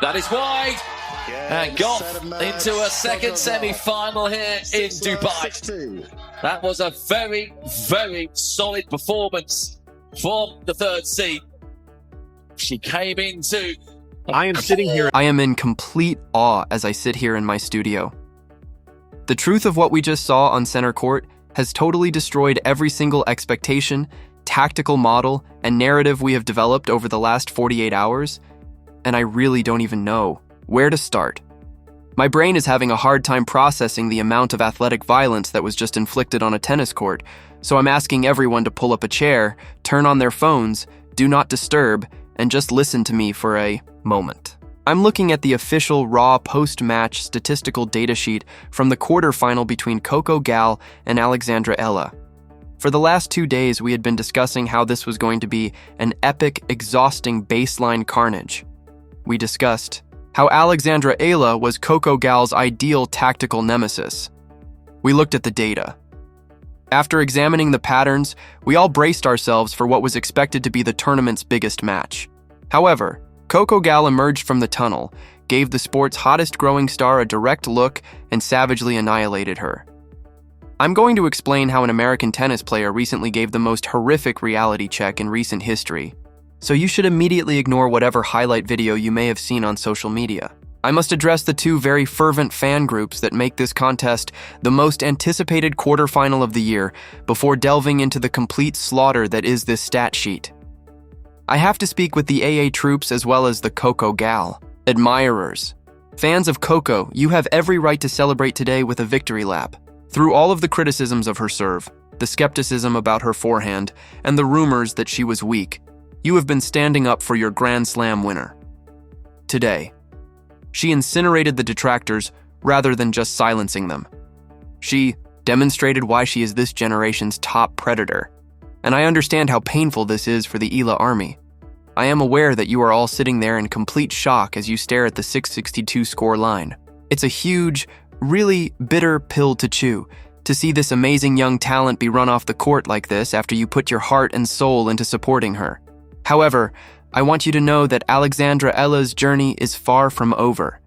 That is wide. And Gauff into a second semi-final here in Dubai. That was a very, very solid performance from the third seed. She came into... I am in complete awe as I sit here in my studio. The truth of what we just saw on center court has totally destroyed every single expectation, tactical model, and narrative we have developed over the last 48 hours, and I really don't even know where to start. My brain is having a hard time processing the amount of athletic violence that was just inflicted on a tennis court, so I'm asking everyone to pull up a chair, turn on their phones, do not disturb, and just listen to me for a moment. I'm looking at the official raw post-match statistical data sheet from the quarterfinal between Coco Gauff and Alex Eala. For the last 2 days, we had been discussing how this was going to be an epic, exhausting baseline carnage. We discussed how Alex Eala was Coco Gauff's ideal tactical nemesis. We looked at the data. After examining the patterns, we all braced ourselves for what was expected to be the tournament's biggest match. However, Coco Gauff emerged from the tunnel, gave the sport's hottest growing star a direct look, and savagely annihilated her. I'm going to explain how an American tennis player recently gave the most horrific reality check in recent history, so you should immediately ignore whatever highlight video you may have seen on social media. I must address the two very fervent fan groups that make this contest the most anticipated quarterfinal of the year before delving into the complete slaughter that is this stat sheet. I have to speak with the AA troops as well as the Coco Gauff admirers. Fans of Coco, you have every right to celebrate today with a victory lap. Through all of the criticisms of her serve, the skepticism about her forehand, and the rumors that she was weak, you have been standing up for your Grand Slam winner. Today, she incinerated the detractors rather than just silencing them. She demonstrated why she is this generation's top predator. And I understand how painful this is for the Eala army. I am aware that you are all sitting there in complete shock as you stare at the 662 score line. It's a huge, really bitter pill to chew, to see this amazing young talent be run off the court like this after you put your heart and soul into supporting her. However, I want you to know that Alex Eala's journey is far from over.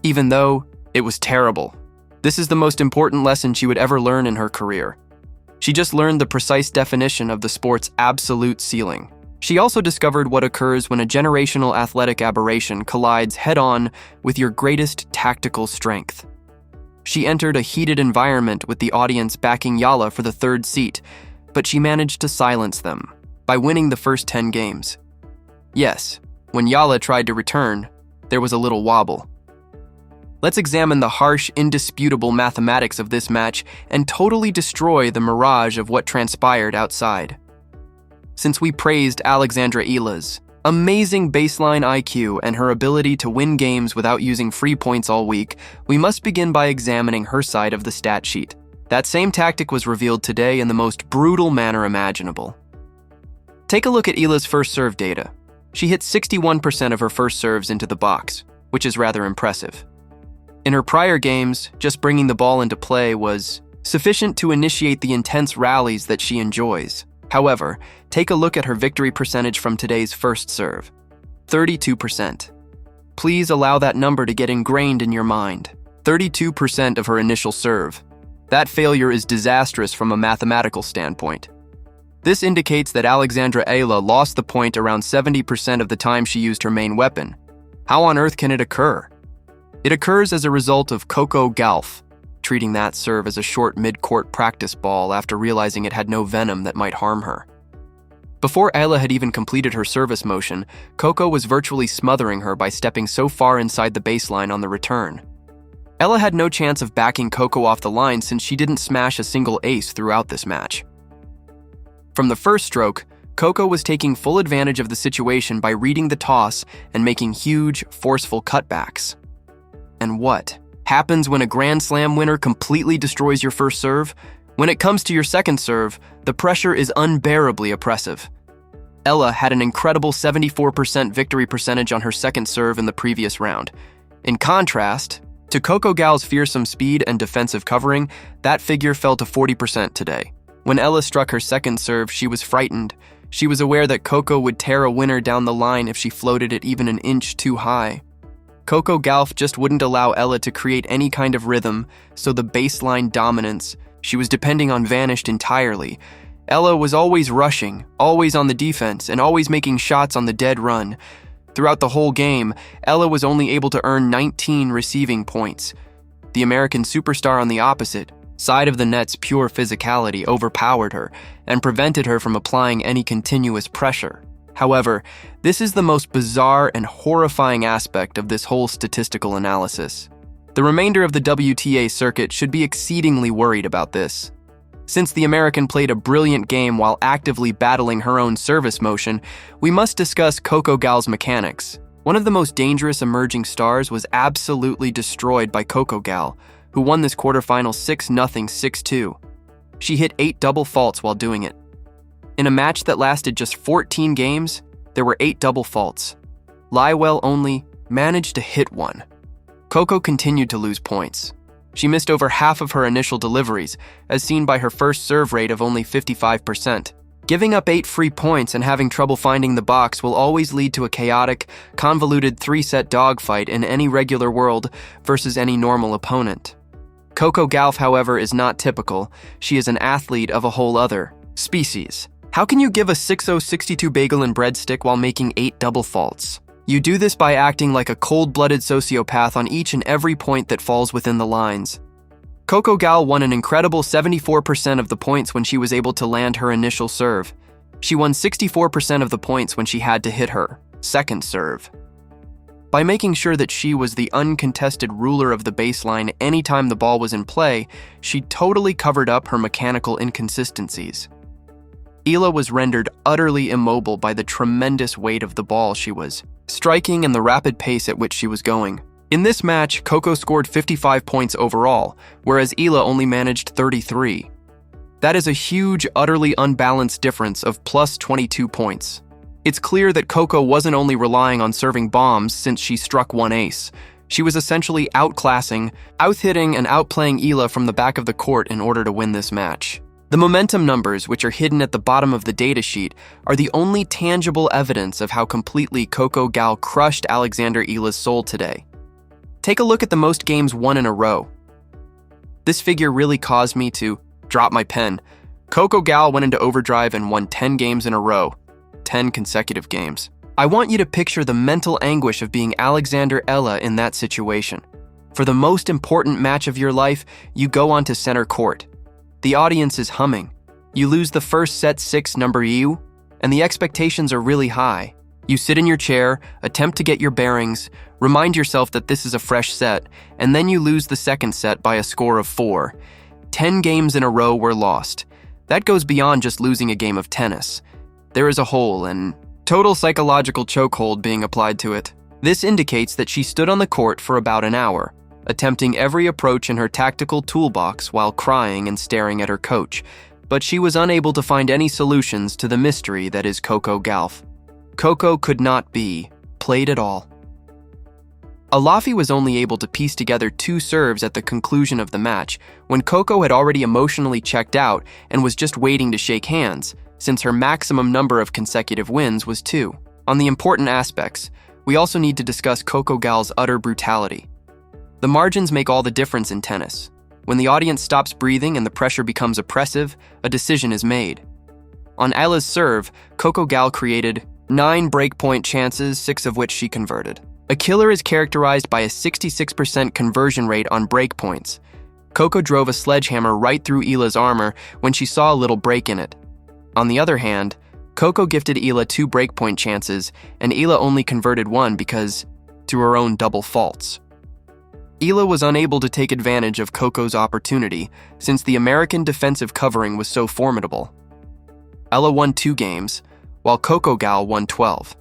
Even though it was terrible. This is the most important lesson she would ever learn in her career. She just learned the precise definition of the sport's absolute ceiling. She also discovered what occurs when a generational athletic aberration collides head-on with your greatest tactical strength. She entered a heated environment with the audience backing Eala for the third seat, but she managed to silence them by winning the first 10 games. Yes, when Eala tried to return, there was a little wobble. Let's examine the harsh, indisputable mathematics of this match and totally destroy the mirage of what transpired outside. Since we praised Alex Eala's amazing baseline IQ and her ability to win games without using free points all week, we must begin by examining her side of the stat sheet. That same tactic was revealed today in the most brutal manner imaginable. Take a look at Eala's first serve data. She hit 61% of her first serves into the box, which is rather impressive. In her prior games, just bringing the ball into play was sufficient to initiate the intense rallies that she enjoys. However, take a look at her victory percentage from today's first serve, 32%. Please allow that number to get ingrained in your mind. 32% of her initial serve. That failure is disastrous from a mathematical standpoint. This indicates that Alex Eala lost the point around 70% of the time she used her main weapon. How on earth can it occur? It occurs as a result of Coco Gauff treating that serve as a short mid-court practice ball after realizing it had no venom that might harm her. Before Eala had even completed her service motion, Coco was virtually smothering her by stepping so far inside the baseline on the return. Eala had no chance of backing Coco off the line since she didn't smash a single ace throughout this match. From the first stroke, Coco was taking full advantage of the situation by reading the toss and making huge, forceful cutbacks. And what happens when a Grand Slam winner completely destroys your first serve? When it comes to your second serve, the pressure is unbearably oppressive. Eala had an incredible 74% victory percentage on her second serve in the previous round. In contrast, to Coco Gauff's fearsome speed and defensive covering, that figure fell to 40% today. When Eala struck her second serve, she was frightened. She was aware that Coco would tear a winner down the line if she floated it even an inch too high. Coco Gauff just wouldn't allow Eala to create any kind of rhythm, so the baseline dominance she was depending on vanished entirely. Eala was always rushing, always on the defense, and always making shots on the dead run. Throughout the whole game, Eala was only able to earn 19 receiving points. The American superstar on the opposite side of the net's pure physicality overpowered her and prevented her from applying any continuous pressure. However, this is the most bizarre and horrifying aspect of this whole statistical analysis. The remainder of the WTA circuit should be exceedingly worried about this. Since the American played a brilliant game while actively battling her own service motion, we must discuss Coco Gauff's mechanics. One of the most dangerous emerging stars was absolutely destroyed by Coco Gauff, who won this quarterfinal 6-0, 6-2. She hit 8 double faults while doing it. In a match that lasted just 14 games, there were 8 double faults. Lywell only managed to hit one. Coco continued to lose points. She missed over half of her initial deliveries, as seen by her first serve rate of only 55%. Giving up 8 free points and having trouble finding the box will always lead to a chaotic, convoluted 3-set dogfight in any regular world versus any normal opponent. Coco Gauff, however, is not typical. She is an athlete of a whole other species. How can you give a 6-0-62 bagel and breadstick while making 8 double faults? You do this by acting like a cold-blooded sociopath on each and every point that falls within the lines. Coco Gauff won an incredible 74% of the points when she was able to land her initial serve. She won 64% of the points when she had to hit her second serve. By making sure that she was the uncontested ruler of the baseline anytime the ball was in play, she totally covered up her mechanical inconsistencies. Eala was rendered utterly immobile by the tremendous weight of the ball she was striking and the rapid pace at which she was going. In this match, Coco scored 55 points overall, whereas Eala only managed 33. That is a huge, utterly unbalanced difference of plus 22 points. It's clear that Coco wasn't only relying on serving bombs since she struck one ace. She was essentially outclassing, outhitting, and outplaying Eala from the back of the court in order to win this match. The momentum numbers, which are hidden at the bottom of the datasheet, are the only tangible evidence of how completely Coco Gauff crushed Alexander Eala's soul today. Take a look at the most games won in a row. This figure really caused me to drop my pen. Coco Gauff went into overdrive and won 10 games in a row, 10 consecutive games. I want you to picture the mental anguish of being Alexander Eala in that situation. For the most important match of your life, you go onto center court. The audience is humming. You lose the first set 6 number U, and the expectations are really high. You sit in your chair, attempt to get your bearings, remind yourself that this is a fresh set, and then you lose the second set by a score of 4. 10 games in a row were lost. That goes beyond just losing a game of tennis. There is a whole and total psychological chokehold being applied to it. This indicates that she stood on the court for about an hour, attempting every approach in her tactical toolbox while crying and staring at her coach, but she was unable to find any solutions to the mystery that is Coco Gauff. Coco could not be played at all. Alafi was only able to piece together 2 serves at the conclusion of the match, when Coco had already emotionally checked out and was just waiting to shake hands, since her maximum number of consecutive wins was 2. On the important aspects, we also need to discuss Coco Gauff's utter brutality. The margins make all the difference in tennis. When the audience stops breathing and the pressure becomes oppressive, a decision is made. On Eala's serve, Coco Gauff created 9 breakpoint chances, 6 of which she converted. A killer is characterized by a 66% conversion rate on breakpoints. Coco drove a sledgehammer right through Eala's armor when she saw a little break in it. On the other hand, Coco gifted Eala 2 breakpoint chances, and Eala only converted 1 because through her own double faults. Eala was unable to take advantage of Coco's opportunity since the American defensive covering was so formidable. Eala won 2 games, while Coco Gauff won 12.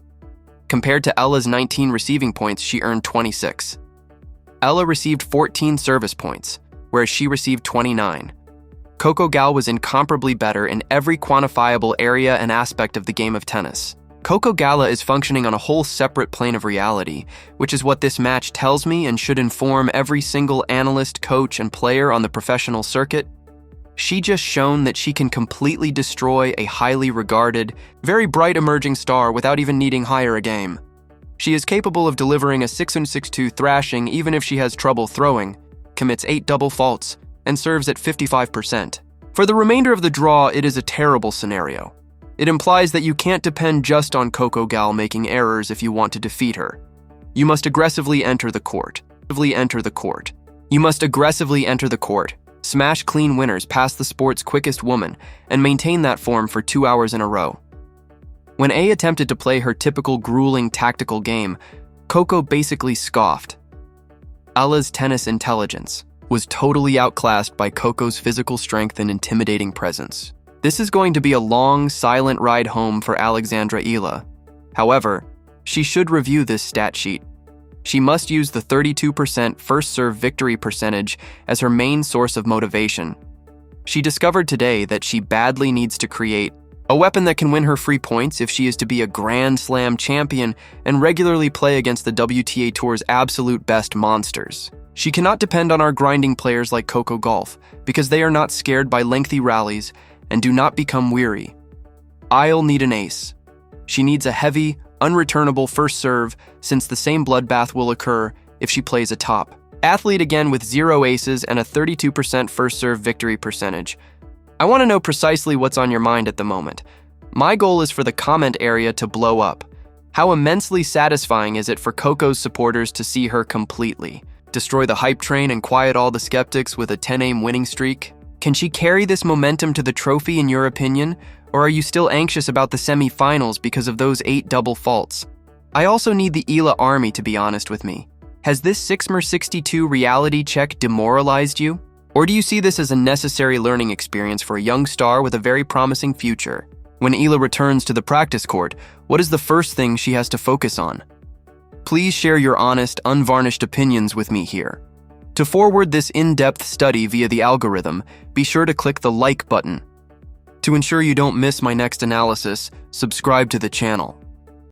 Compared to Eala's 19 receiving points, she earned 26. Eala received 14 service points, whereas she received 29. Coco Gauff was incomparably better in every quantifiable area and aspect of the game of tennis. Coco Gauff is functioning on a whole separate plane of reality, which is what this match tells me and should inform every single analyst, coach, and player on the professional circuit. She just shown that she can completely destroy a highly regarded, very bright emerging star without even needing higher a game. She is capable of delivering a 6-6-2 thrashing even if she has trouble throwing, commits 8 double faults, and serves at 55%. For the remainder of the draw, it is a terrible scenario. It implies that you can't depend just on Coco Gauff making errors if you want to defeat her. You must aggressively enter the court. You must aggressively enter the court, smash clean winners past the sport's quickest woman, and maintain that form for 2 hours in a row. When A attempted to play her typical grueling tactical game, Coco basically scoffed. Eala's tennis intelligence was totally outclassed by Coco's physical strength and intimidating presence. This is going to be a long, silent ride home for Alexandra Eala. However, she should review this stat sheet. She must use the 32% first serve victory percentage as her main source of motivation. She discovered today that she badly needs to create a weapon that can win her free points if she is to be a Grand Slam champion and regularly play against the WTA Tour's absolute best monsters. She cannot depend on our grinding players like Coco Gauff because they are not scared by lengthy rallies and do not become weary. I'll need an ace. She needs a heavy, unreturnable first serve since the same bloodbath will occur if she plays a top athlete again with 0 aces and a 32% first serve victory percentage. I want to know precisely what's on your mind at the moment. My goal is for the comment area to blow up. How immensely satisfying is it for Coco's supporters to see her completely destroy the hype train and quiet all the skeptics with a 10-aim winning streak? Can she carry this momentum to the trophy in your opinion? Or are you still anxious about the semi-finals because of those 8 double faults? I also need the Eala army to be honest with me. Has this 6x62 reality check demoralized you? Or do you see this as a necessary learning experience for a young star with a very promising future? When Eala returns to the practice court, what is the first thing she has to focus on? Please share your honest, unvarnished opinions with me here. To forward this in-depth study via the algorithm, be sure to click the like button. To ensure you don't miss my next analysis, subscribe to the channel.